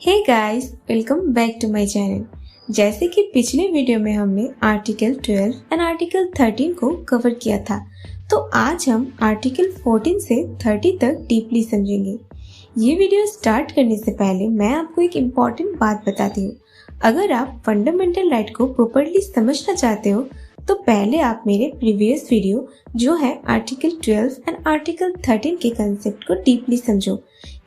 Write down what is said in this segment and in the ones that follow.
Hey guys, welcome back to my channel. जैसे कि पिछले वीडियो में हमने आर्टिकल 12 एंड आर्टिकल 13 को कवर किया था, तो आज हम आर्टिकल 14 से 30 तक डीपली समझेंगे। ये वीडियो स्टार्ट करने से पहले मैं आपको एक इम्पॉर्टेंट बात बताती हूँ। अगर आप फंडामेंटल राइट को प्रॉपर्ली समझना चाहते हो तो पहले आप मेरे प्रीवियस वीडियो जो है आर्टिकल 12 एंड आर्टिकल 13 के कंसेप्ट को डीपली समझो,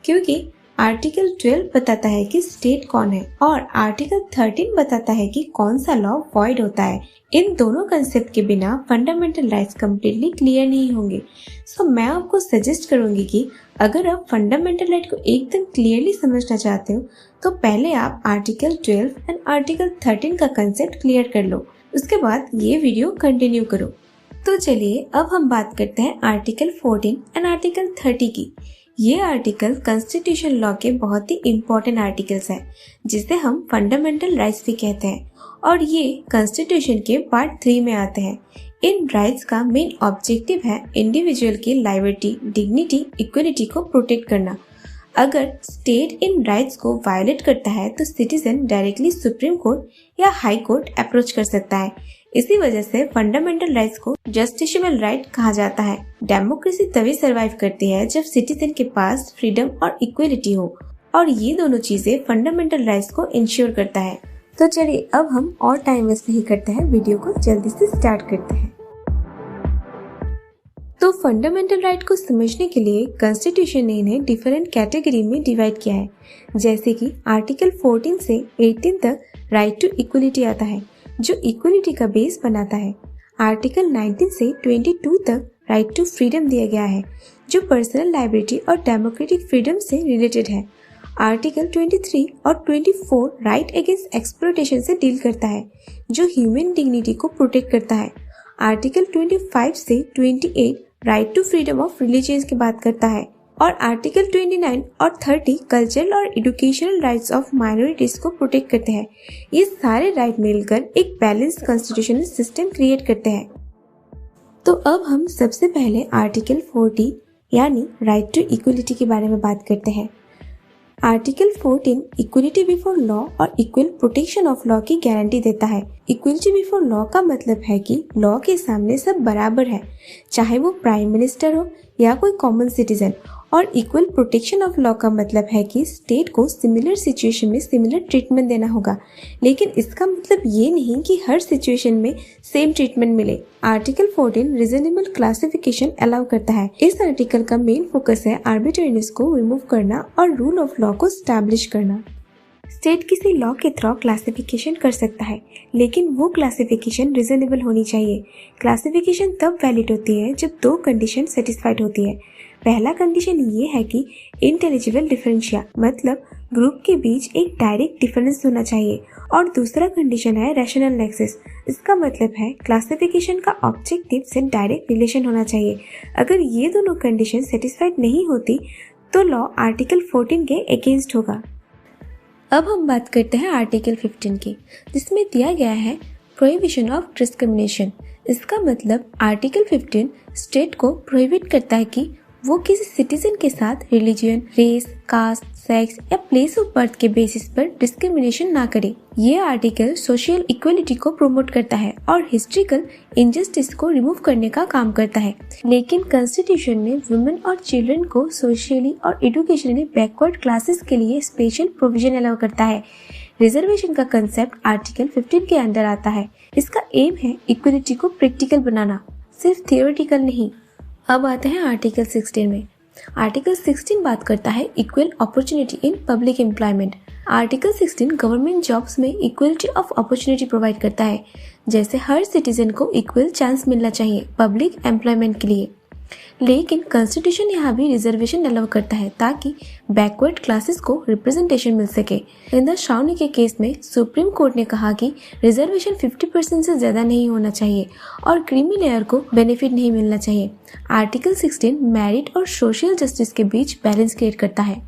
क्योंकि आर्टिकल 12 बताता है कि स्टेट कौन है और आर्टिकल 13 बताता है कि कौन सा लॉ वॉइड होता है। इन दोनों कंसेप्ट के बिना फंडामेंटल राइट्स कम्प्लीटली क्लियर नहीं होंगे। सो मैं आपको सजेस्ट करूंगी कि अगर आप फंडामेंटल राइट को एकदम क्लियरली समझना चाहते हो तो पहले आप आर्टिकल 12 एंड आर्टिकल 13 का कंसेप्ट क्लियर कर लो, उसके बाद ये वीडियो कंटिन्यू करो। तो चलिए अब हम बात करते हैं आर्टिकल 14 एंड आर्टिकल 30 की। ये आर्टिकल कॉन्स्टिट्यूशन लॉ के बहुत ही इम्पोर्टेंट आर्टिकल्स हैं, जिसे हम फंडामेंटल राइट्स भी कहते हैं, और ये कॉन्स्टिट्यूशन के पार्ट 3 में आते हैं। इन राइट्स का मेन ऑब्जेक्टिव है इंडिविजुअल की लिबर्टी, डिग्निटी, इक्वलिटी को प्रोटेक्ट करना। अगर स्टेट इन राइट्स को वायलेट करता है तो सिटीजन डायरेक्टली सुप्रीम कोर्ट या हाई कोर्ट अप्रोच कर सकता है। इसी वजह से फंडामेंटल राइट्स को जस्टिसेबल राइट कहा जाता है। डेमोक्रेसी तभी सर्वाइव करती है जब सिटीजन के पास फ्रीडम और इक्वलिटी हो, और ये दोनों चीजें फंडामेंटल राइट्स को इंश्योर करता है। तो चलिए अब हम और टाइम वेस्ट नहीं करते हैं, वीडियो को जल्दी से स्टार्ट करते हैं। तो फंडामेंटल राइट को समझने के लिए कॉन्स्टिट्यूशन ने इन्हें डिफरेंट कैटेगरी में डिवाइड किया है। जैसे कि आर्टिकल 14 से 18 तक राइट टू इक्वलिटी आता है, जो इक्वलिटी का बेस बनाता है। आर्टिकल 19 से 22 तक राइट टू फ्रीडम दिया गया है, जो पर्सनल लाइबिलिटी और डेमोक्रेटिक फ्रीडम से रिलेटेड है। आर्टिकल 23 और 24 राइट अगेंस्ट एक्सप्लॉयटेशन से डील करता है, जो ह्यूमन डिग्निटी को प्रोटेक्ट करता है। आर्टिकल 25 से 28 right to freedom of religion की बात करता है, और आर्टिकल 29 और 30 कल्चरल और एजुकेशनल राइट्स ऑफ माइनॉरिटीज को प्रोटेक्ट करते हैं। ये सारे राइट मिलकर एक बैलेंस्ड कॉन्स्टिट्यूशनल सिस्टम क्रिएट करते हैं। तो अब हम सबसे पहले आर्टिकल 40 यानी राइट टू इक्वलिटी के बारे में बात करते हैं। आर्टिकल 14 इक्वलिटी बिफोर लॉ और इक्वल प्रोटेक्शन ऑफ लॉ की गारंटी देता है। इक्वलिटी बिफोर लॉ का मतलब है कि लॉ के सामने सब बराबर है, चाहे वो प्राइम मिनिस्टर हो या कोई कॉमन सिटीजन। और इक्वल प्रोटेक्शन ऑफ लॉ का मतलब है कि स्टेट को सिमिलर सिचुएशन में सिमिलर ट्रीटमेंट देना होगा, लेकिन इसका मतलब ये नहीं कि हर सिचुएशन में सेम ट्रीटमेंट मिले। आर्टिकल 14 रीजनेबल क्लासिफिकेशन अलाउ करता है। इस आर्टिकल का मेन फोकस है आर्बिट्रेरीनेस को रिमूव करना और रूल ऑफ लॉ को स्टैब्लिश करना। स्टेट किसी लॉ के थ्रू क्लासिफिकेशन कर सकता है, लेकिन वो क्लासिफिकेशन रीजनेबल होनी चाहिए। क्लासिफिकेशन तब वैलिड होती है जब दो कंडीशन सेटिस्फाइड होती है। पहला कंडीशन ये है कि इंटेलिजिबल डिफरेंशिया, मतलब ग्रुप के बीच एक डायरेक्ट डिफरेंस होना चाहिए, और दूसरा कंडीशन है रैशनल नेक्सस। इसका मतलब है क्लासिफिकेशन का ऑब्जेक्टिव से डायरेक्ट रिलेशन होना चाहिए। अगर ये दोनों कंडीशन सेटिस्फाइड नहीं होती तो लॉ आर्टिकल 14 के अगेंस्ट होगा। अब हम बात करते हैं आर्टिकल 15 की, जिसमें दिया गया है प्रोहिबिशन ऑफ डिस्क्रिमिनेशन। इसका मतलब आर्टिकल 15 स्टेट को प्रोहिबिट करता है कि वो किसी सिटीजन के साथ रिलीजन, रेस, कास्ट, सेक्स या प्लेस ऑफ बर्थ के बेसिस पर डिस्क्रिमिनेशन ना करे। ये आर्टिकल सोशल इक्वलिटी को प्रमोट करता है और हिस्ट्रिकल इनजस्टिस को रिमूव करने का काम करता है। लेकिन कॉन्स्टिट्यूशन ने वुमेन और चिल्ड्रन को सोशली और एजुकेशनली बैकवर्ड क्लासेस के लिए स्पेशल प्रोविजन अलाउ करता है। रिजर्वेशन का कंसेप्ट आर्टिकल 15 के अंदर आता है। इसका एम है इक्वलिटी को प्रैक्टिकल बनाना, सिर्फ थियोरेटिकल नहीं। अब आते हैं आर्टिकल 16 में। आर्टिकल 16 बात करता है equal opportunity in public employment. Article 16 government jobs में इक्वलिटी ऑफ अपॉर्चुनिटी प्रोवाइड करता है, जैसे हर सिटीजन को इक्वल चांस मिलना चाहिए पब्लिक एम्प्लॉयमेंट के लिए। लेकिन कॉन्स्टिट्यूशन यहाँ भी रिजर्वेशन अलाउ करता है ताकि बैकवर्ड क्लासेस को रिप्रेजेंटेशन मिल सके। इंदर शाउनी के केस में सुप्रीम कोर्ट ने कहा कि रिजर्वेशन 50% से ज्यादा नहीं होना चाहिए और क्रीमी लेयर को बेनिफिट नहीं मिलना चाहिए। आर्टिकल 16 मेरिट और सोशल जस्टिस के बीच बैलेंस क्रिएट करता है।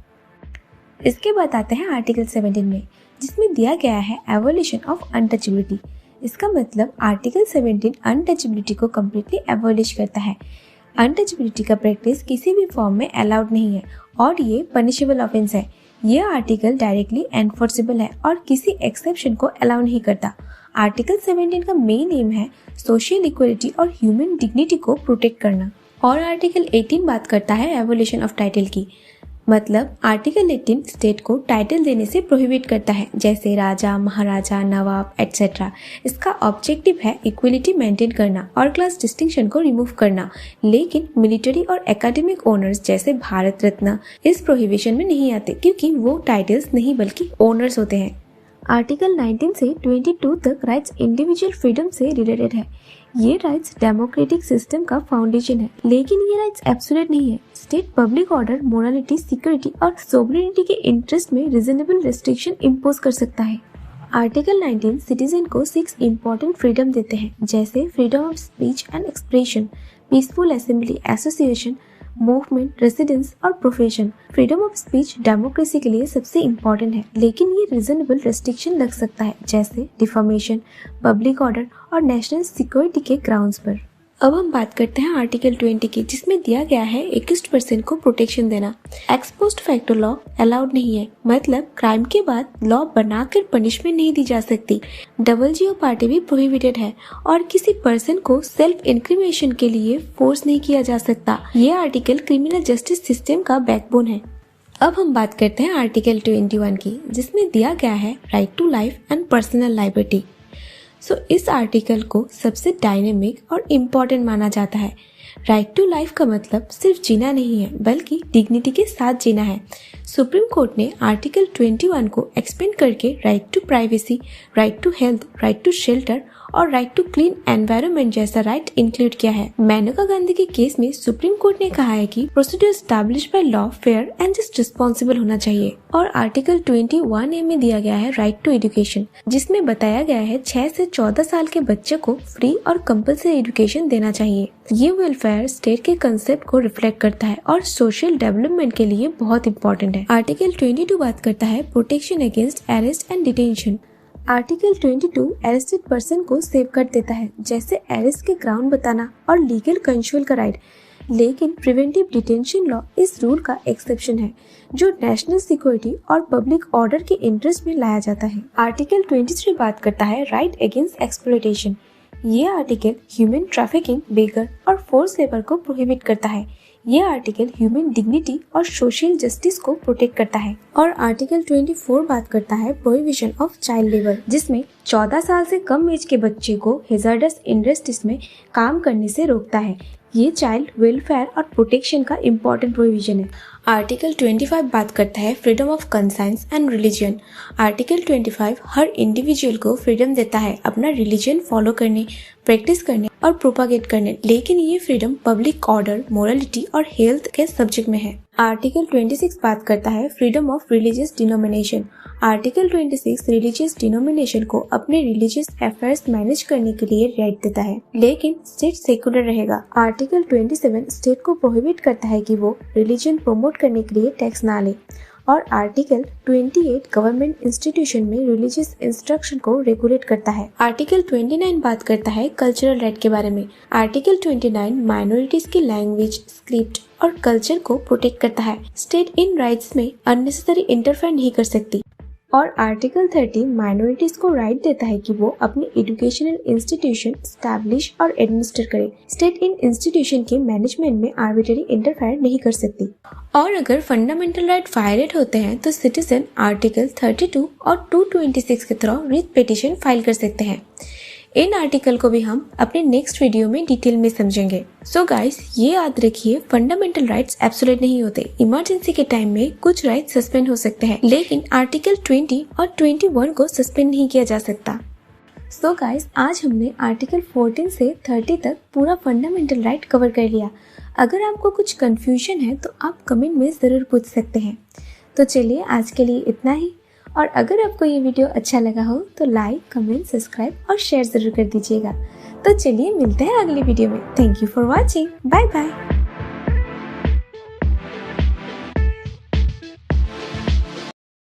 इसके बाद आते हैं आर्टिकल 17 में, जिसमें दिया गया है एवोल्यूशन ऑफ अनटचेबिलिटी। इसका मतलब आर्टिकल 17 अनटचेबिलिटी को कम्प्लीटली एबॉलिश करता है। अनटचेबिलिटी का प्रैक्टिस किसी भी फॉर्म में अलाउड नहीं है और ये पनिशेबल ऑफेंस है। ये आर्टिकल डायरेक्टली एनफोर्सेबल है और किसी एक्सेप्शन को अलाउ नहीं करता। आर्टिकल 17 का मेन एम है सोशल इक्वलिटी और ह्यूमन डिग्निटी को प्रोटेक्ट करना। और आर्टिकल 18 बात करता है एवोल्यूशन ऑफ टाइटल की। मतलब आर्टिकल 18 स्टेट को टाइटल देने से प्रोहिबिट करता है, जैसे राजा, महाराजा, नवाब एटसेट्रा। इसका ऑब्जेक्टिव है इक्वलिटी मेंटेन करना और क्लास डिस्टिंक्शन को रिमूव करना। लेकिन मिलिट्री और एकेडमिक ओनर्स जैसे भारत रत्न इस प्रोहिबिशन में नहीं आते, क्योंकि वो टाइटल्स नहीं बल्कि ओनर्स होते हैं। आर्टिकल 19 से 22 तक राइट्स इंडिविजुअल फ्रीडम से रिलेटेड है। ये राइट्स डेमोक्रेटिक सिस्टम का फाउंडेशन है, लेकिन ये राइट्स एब्सोल्यूट नहीं है। State public order, morality, security और सोवरेनिटी के इंटरेस्ट में रीजनेबल रेस्ट्रिक्शन इम्पोज कर सकता है। आर्टिकल 19 सिटीजन को 6 इम्पोर्टेंट फ्रीडम देते हैं, जैसे freedom of speech and expression, peaceful assembly, association, movement, residence और profession. Freedom of speech democracy के लिए सबसे इम्पोर्टेंट है, लेकिन ये रीजनेबल रेस्ट्रिक्शन लग सकता है, जैसे डिफॉर्मेशन, पब्लिक ऑर्डर और नेशनल सिक्योरिटी के ग्राउंड्स पर। अब हम बात करते हैं आर्टिकल 20 की, जिसमें दिया गया है accused को प्रोटेक्शन देना। X post facto law allowed नहीं है, मतलब क्राइम के बाद लॉ बनाकर पनिशमेंट नहीं दी जा सकती। WGO पार्टी भी प्रोहिबिटेड है और किसी पर्सन को सेल्फ इंक्रिमिनेशन के लिए फोर्स नहीं किया जा सकता। ये आर्टिकल क्रिमिनल जस्टिस सिस्टम का बैकबोन है। अब हम बात करते हैं आर्टिकल 21 की, जिसमें दिया गया है right to life and personal liberty. इस आर्टिकल को सबसे डायनेमिक और इम्पोर्टेंट माना जाता है। राइट टू लाइफ का मतलब सिर्फ जीना नहीं है, बल्कि डिग्निटी के साथ जीना है। सुप्रीम कोर्ट ने आर्टिकल 21 को एक्सपेंड करके right to privacy, right to health, right to shelter और राइट टू क्लीन एनवायरनमेंट जैसा राइट इंक्लूड किया है। मेनका गांधी के केस में सुप्रीम कोर्ट ने कहा है कि procedure establish by law fair and just responsible होना चाहिए। और आर्टिकल 21A में दिया गया है राइट टू एजुकेशन, जिसमें बताया गया है 6 से 14 साल के बच्चे को फ्री और कंपल्सरी एजुकेशन देना चाहिए। ये वेलफेयर स्टेट के कंसेप्ट को रिफ्लेक्ट करता है और सोशल डेवलपमेंट के लिए बहुत इंपॉर्टेंट है। आर्टिकल 22 बात करता है protection against arrest and detention. Article 22 arrested person को सेफगार्ड देता है, जैसे अरेस्ट के ग्राउंड बताना और लीगल कंट्रोल का राइट। लेकिन प्रिवेंटिव डिटेंशन लॉ इस रूल का एक्सेप्शन है, जो नेशनल सिक्योरिटी और पब्लिक ऑर्डर के इंटरेस्ट में लाया जाता है। आर्टिकल 23 बात करता है राइट अगेंस्ट एक्सप्लॉयटेशन। ये आर्टिकल ह्यूमन ट्रैफिकिंग, बेगर और फोर्स लेबर को प्रोहिबिट करता है। ये आर्टिकल ह्यूमन डिग्निटी और सोशल जस्टिस को प्रोटेक्ट करता है। और आर्टिकल 24 बात करता है प्रोहिबिशन ऑफ चाइल्ड लेबर, जिसमें 14 साल से कम एज के बच्चे को हैजार्डस इंडस्ट्रीज में काम करने से रोकता है। ये चाइल्ड वेलफेयर और प्रोटेक्शन का इम्पोर्टेंट प्रोविजन है। आर्टिकल 25 बात करता है freedom of conscience and religion. Article 25 her individual को फ्रीडम देता है अपना रिलीजन फॉलो करने, प्रैक्टिस करने और प्रोपागेट करने, लेकिन ये फ्रीडम पब्लिक ऑर्डर, मोरालिटी और हेल्थ के सब्जेक्ट में है। आर्टिकल 26 बात करता है freedom of religious denomination. Article 26 religious denomination को अपने रिलीजियस अफेयर्स मैनेज करने के लिए राइट देता है, लेकिन स्टेट सेक्युलर रहेगा। आर्टिकल 27 स्टेट को प्रोहिबिट करता है कि वो रिलीजन प्रमोट करने के लिए टैक्स ना ले। और आर्टिकल 28 गवर्नमेंट इंस्टीट्यूशन में रिलीजियस इंस्ट्रक्शन को रेगुलेट करता है। आर्टिकल 29 बात करता है कल्चरल राइट के बारे में। आर्टिकल 29 माइनॉरिटीज की लैंग्वेज, स्क्रिप्ट और कल्चर को प्रोटेक्ट करता है। स्टेट इन राइट्स में अननेसेसरी इंटरफेयर नहीं कर सकती। और आर्टिकल 30 माइनॉरिटीज को राइट देता है कि वो अपने एजुकेशनल इंस्टीट्यूशन स्टैब्लिश और एडमिनिस्टर करे। स्टेट इन इंस्टीट्यूशन के मैनेजमेंट में आर्बिट्ररी इंटरफेयर नहीं कर सकती। और अगर फंडामेंटल राइट वायलेट होते हैं तो सिटीजन आर्टिकल 32 और 226 के थ्रू रिट पिटीशन फाइल कर सकते हैं। इन आर्टिकल को भी हम अपने नेक्स्ट वीडियो में डिटेल में समझेंगे। सो गाइस, ये याद रखिए, फंडामेंटल राइट्स एब्सोल्यूट नहीं होते। इमरजेंसी के टाइम में कुछ राइट्स सस्पेंड हो सकते हैं, लेकिन आर्टिकल 20 और 21 को सस्पेंड नहीं किया जा सकता। सो गाइस, आज हमने आर्टिकल 14 से 30 तक पूरा फंडामेंटल राइट कवर कर लिया। अगर आपको कुछ कंफ्यूजन है तो आप कमेंट में जरूर पूछ सकते हैं। तो चलिए, आज के लिए इतना ही। और अगर आपको ये वीडियो अच्छा लगा हो तो लाइक, कमेंट, सब्सक्राइब और शेयर जरूर कर दीजिएगा। तो चलिए, मिलते हैं अगली वीडियो में। Thank you for watching. Bye bye.